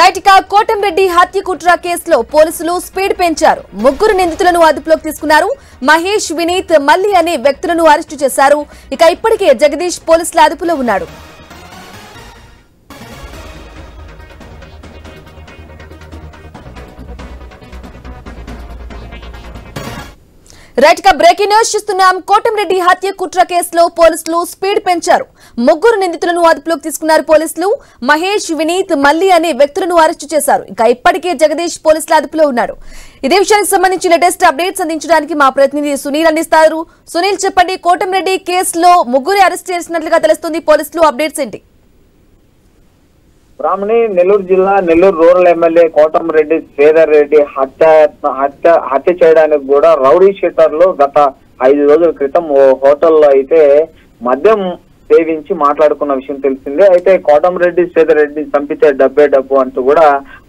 Right గా కోటంరెడ్డి హత్య కుట్ర కేసులో పోలీసులు స్పీడ్ పెంచారు. ముగ్గురు నిందితులను అదుపులోకి తీసుకున్నారు. మహేష్, వినీత్, మల్లి అనే వ్యక్తులను అరెస్టు చేశారు. ఇప్పటికే జగదీష్ పోలీసుల అదుపులో ఉన్నాడు. రైట్ గా బ్రేకింగ్ న్యూస్ చూస్తున్నాం. కోటంరెడ్డి హత్య కుట్ర కేసులో పోలీసులు స్పీడ్ పెంచారు. ముగ్గురు నిందితులను అదుపులోకి తీసుకున్నారు పోలీసులు. మహేష్, వినీత్, మల్లి అనే వ్యక్తులను అరెస్టు చేశారు. ఇప్పటికే జగదీష్ పోలీసుల అదుపులో ఉన్నాడు. ఇదే విషయానికి సంబంధించి లేటెస్ట్ అప్డేట్స్ అందించడానికి మా ప్రతినిధి సునీల్ అందిస్తారు. సునీల్, చెప్పండి, కోటంరెడ్డి కేసులో ముగ్గురు అరెస్ట్ చేసినట్లుగా తెలుస్తుంది. పోలీసులు అప్డేట్స్ ఏంటి? బ్రాహ్మణి నెల్లూరు జిల్లా నెల్లూరు రూరల్ ఎమ్మెల్యే కోటంరెడ్డి శ్రీధర్ రెడ్డి హత్య చేయడానికి కూడా రౌడీ షీటర్లు గత 5 రోజుల క్రితం ఓ హోటల్లో అయితే మద్యం సేవించి మాట్లాడుకున్న విషయం తెలిసిందే. అయితే కోటంరెడ్డి శ్రీధర్ రెడ్డి చంపితే డబ్బు అంటూ కూడా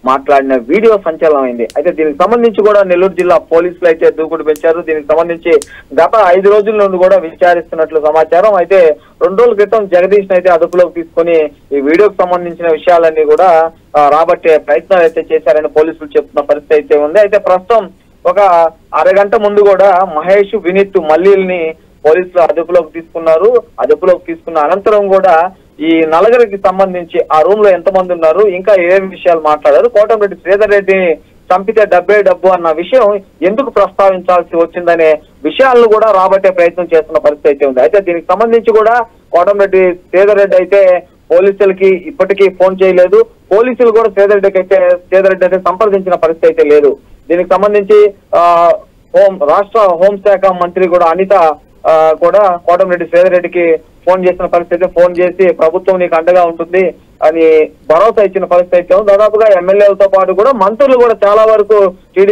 మాట్లాడిన వీడియో సంచలనమైంది. అయితే దీనికి సంబంధించి కూడా నెల్లూరు జిల్లా పోలీసులు అయితే దూకుడు పెంచారు. దీనికి సంబంధించి గత 5 రోజుల నుండి కూడా విచారిస్తున్నట్లు సమాచారం. అయితే 2 రోజుల క్రితం జగదీష్ అయితే అదుపులోకి తీసుకుని ఈ వీడియోకి సంబంధించిన విషయాలన్నీ కూడా రాబట్టే ప్రయత్నాలు అయితే చేశారని పోలీసులు చెప్తున్న పరిస్థితి అయితే ఉంది. అయితే ప్రస్తుతం ఒక అరగంట ముందు కూడా మహేష్, వినీత్, మల్లిల్ని పోలీసులు అదుపులోకి తీసుకున్నారు. అదుపులోకి తీసుకున్న అనంతరం కూడా ఈ నలుగురికి సంబంధించి ఆ రూమ్ లో ఎంతమంది ఉన్నారు, ఇంకా ఏం విషయాలు మాట్లాడారు, కోటంరెడ్డి శ్రీధర్ రెడ్డిని చంపితే డబ్బు అన్న విషయం ఎందుకు ప్రస్తావించాల్సి వచ్చిందనే విషయాలను కూడా రాబట్టే ప్రయత్నం చేస్తున్న పరిస్థితి అయితే ఉంది. అయితే దీనికి సంబంధించి కూడా కోటంరెడ్డి శ్రీధర్ రెడ్డి అయితే పోలీసులకి ఇప్పటికీ ఫోన్ చేయలేదు. పోలీసులు కూడా శ్రీధర్ రెడ్డి అయితే సంప్రదించిన పరిస్థితి అయితే లేదు. దీనికి సంబంధించి రాష్ట్ర హోంశాఖ మంత్రి కూడా అనిత కూడా కోటంరెడ్డి శ్రీధర్ రెడ్డికి ఫోన్ చేసిన పరిస్థితి, ఫోన్ చేసి ప్రభుత్వం నీకు అండగా ఉంటుంది అని భరోసా ఇచ్చిన పరిస్థితి అయితే దాదాపుగా ఎమ్మెల్యేలతో పాటు కూడా మంత్రులు కూడా చాలా వరకు